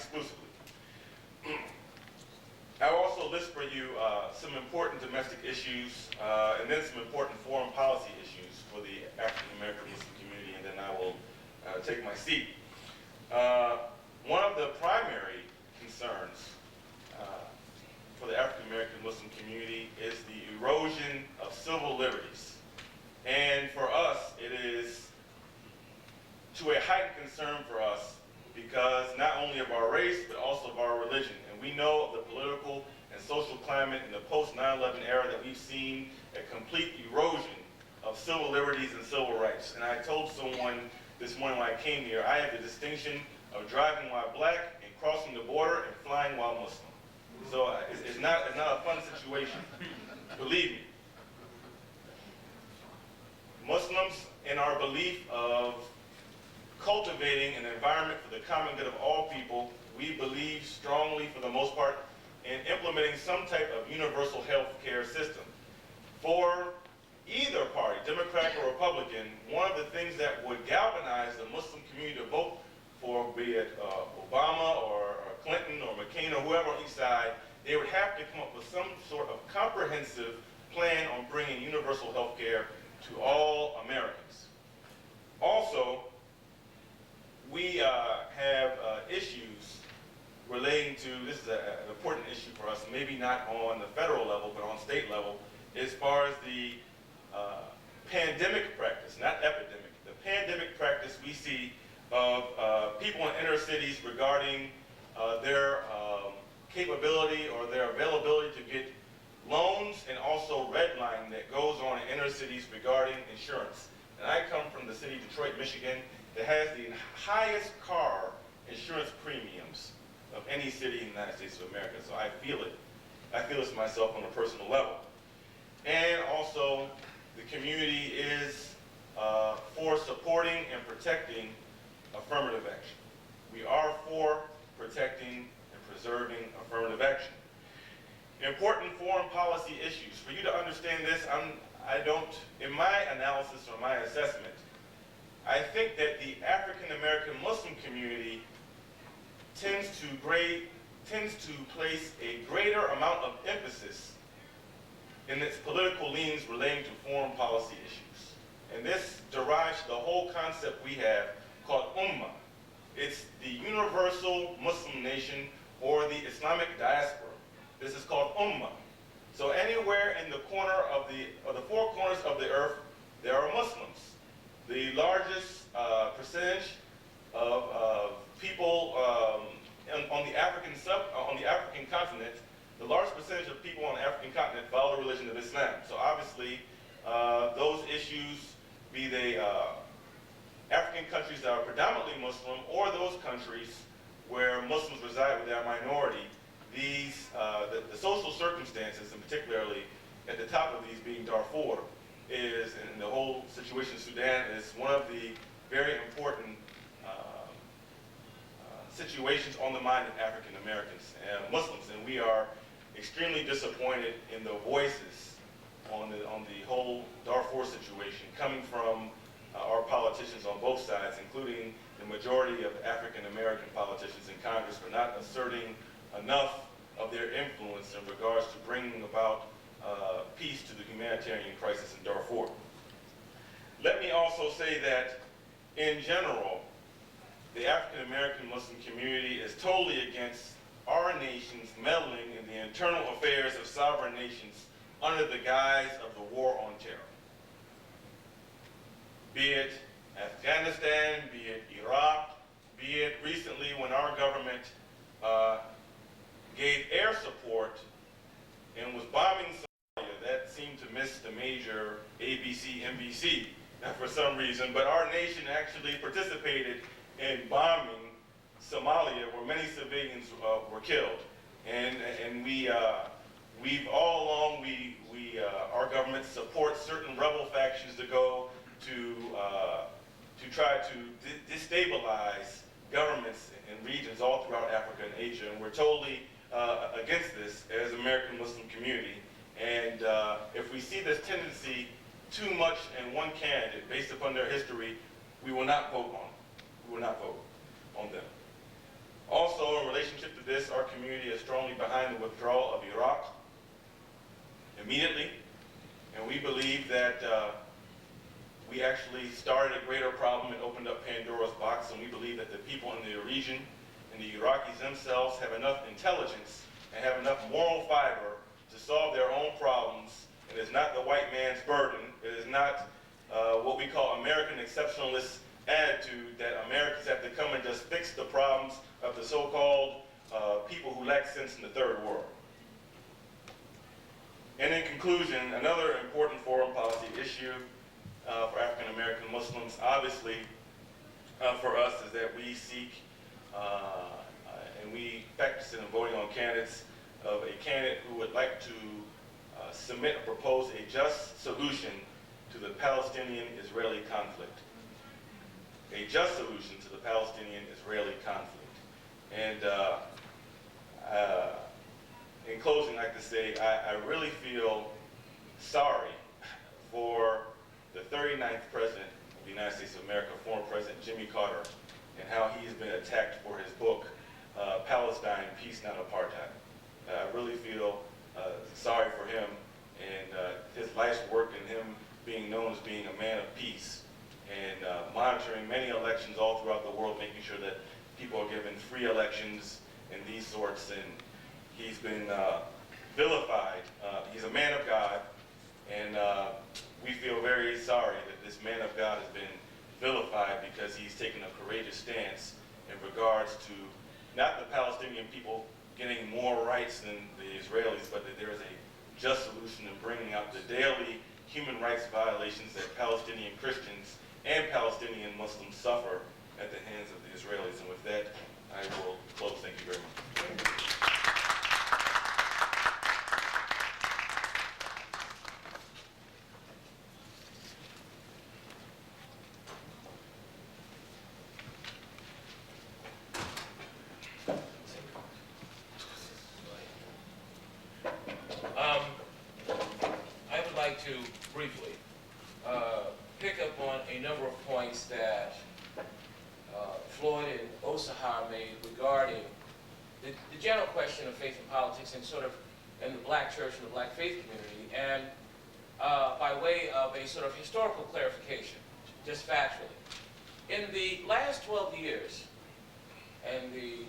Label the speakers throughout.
Speaker 1: exclusively. I also list for you some important domestic issues and then some important foreign policy issues for the African American Muslim community, and then I will take my seat. One of the primary concerns for the African American Muslim community is the erosion of civil liberties. And for us, it is to a heightened concern for us because not only of our race, but also of our religion. And we know of the political and social climate in the post-9/11 era that we've seen a complete erosion of civil liberties and civil rights. And I told someone this morning when I came here, I have the distinction of driving while black and crossing the border and flying while Muslim. So it's not a fun situation, believe me. Muslims, in our belief of cultivating an environment for the common good of all people, we believe strongly, for the most part, in implementing some type of universal health care system. For either party, Democrat or Republican, one of the things that would galvanize the Muslim community to vote for, be it Obama or Clinton or McCain or whoever on each side, they would have to come up with some sort of comprehensive plan on bringing universal health care to all Americans. Also, we have issues relating to, this is an important issue for us, maybe not on the federal level, but on state level, as far as the pandemic practice, not epidemic, the pandemic practice we see of people in inner cities regarding their capability or their availability to get loans, and also redlining that goes on in inner cities regarding insurance. And I come from the city of Detroit, Michigan, that has the highest car insurance premiums of any city in the United States of America. So I feel it. I feel this myself on a personal level. And also, the community is for supporting and protecting affirmative action. We are for protecting and preserving affirmative action. Important foreign policy issues. For you to understand this, I don't, in my analysis or my assessment, I think that the African American Muslim community tends to place a greater amount of emphasis in its political leanings relating to foreign policy issues. And this derives the whole concept we have called Ummah. It's the universal Muslim nation or the Islamic diaspora. This is called Ummah. So anywhere in the corner of the four corners of the earth, there are Muslims. The largest percentage of people on the African continent, the largest percentage of people on the African continent follow the religion of Islam. So obviously, those issues, be they African countries that are predominantly Muslim or those countries where Muslims reside with their minority, these, the social circumstances, and particularly at the top of these being Darfur, is, and the whole situation in Sudan is one of the very important situations on the mind of African Americans and Muslims, and we are extremely disappointed in the voices on the whole Darfur situation coming from our politicians on both sides, including the majority of African American politicians in Congress, for not asserting enough of their influence in regards to bringing about peace to the humanitarian crisis in Darfur. Let me also say that, in general, the African American Muslim community is totally against our nation's meddling in the internal affairs of sovereign nations under the guise of the war on terror. Be it Afghanistan, be it Iraq, be it recently when our government gave air support and was bombing Somalia. That seemed to miss the major ABC, NBC for some reason, but our nation actually participated in bombing Somalia, where many civilians were killed. And we've all along, our government supports certain rebel factions to go to try to destabilize governments in regions all throughout Africa and Asia, and we're totally against this as American Muslim community. And if we see this tendency too much in one candidate based upon their history, we will not vote on them. Also, in relation this, our community is strongly behind the withdrawal of Iraq immediately, and we believe that we actually started a greater problem and opened up Pandora's box, and we believe that the people in the region and the Iraqis themselves have enough intelligence and have enough moral fiber to solve their own problems. It is not the white man's burden. It is not what we call American exceptionalist attitude that Americans have to come and just fix the problems of the so-called people who lack sense in the third world. And in conclusion, another important foreign policy issue for African American Muslims, obviously, for us, is that we seek and we practice in voting on candidates of a candidate who would like to submit or propose a just solution to the Palestinian-Israeli conflict. A just solution to the Palestinian-Israeli conflict. And in closing, I'd like to say I really feel sorry for the 39th President of the United States of America, former President Jimmy Carter, and how he's been attacked for his book, Palestine, Peace, Not Apartheid. I really feel sorry for him and his life's work and him being known as being a man of peace and monitoring many elections all throughout the world, making sure that people are given free elections and these sorts, and he's been vilified. He's a man of God, and we feel very sorry that this man of God has been vilified because he's taken a courageous stance in regards to not the Palestinian people getting more rights than the Israelis, but that there is a just solution in bringing out the daily human rights violations that Palestinian Christians and Palestinian Muslims suffer at the hands of the Israelis. And with that, I will close. Thank you very much.
Speaker 2: I would like to briefly pick up on a number of points that Floyd and Osahar made regarding the general question of faith and politics and sort of in the black church and the black faith community, and by way of a sort of historical clarification, just factually. In the last 12 years, and the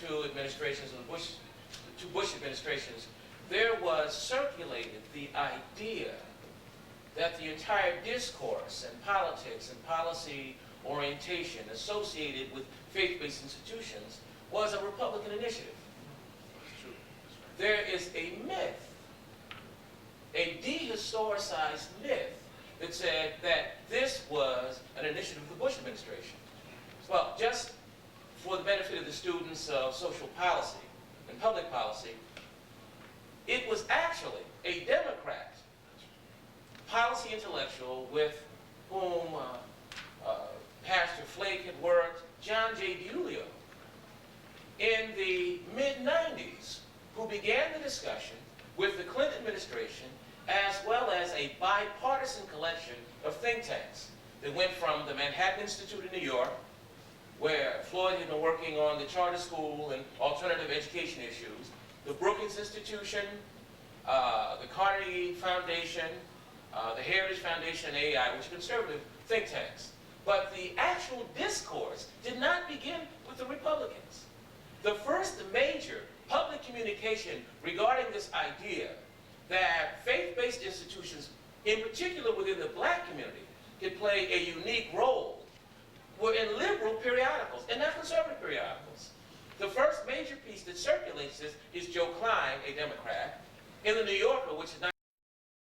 Speaker 2: two administrations of the two Bush administrations, there was circulated the idea that the entire discourse and politics and policy orientation associated with faith-based institutions was a Republican initiative. There is a myth, a dehistoricized myth, that said that this was an initiative of the Bush administration. Well, just for the benefit of the students of social policy and public policy, it was actually a Democrat policy intellectual with whom Pastor Flake had worked, John J. DiIulio, in the mid-90s, who began the discussion with the Clinton administration, as well as a bipartisan collection of think tanks that went from the Manhattan Institute in New York, where Floyd had been working on the charter school and alternative education issues, the Brookings Institution, the Carnegie Foundation, the Heritage Foundation, and AI, which are conservative think tanks. But the actual discourse did not begin with the Republicans. The first major public communication regarding this idea that faith-based institutions, in particular within the black community, could play a unique role were in liberal periodicals and not conservative periodicals. The first major piece that circulates this is Joe Klein, a Democrat, in the New Yorker, which is not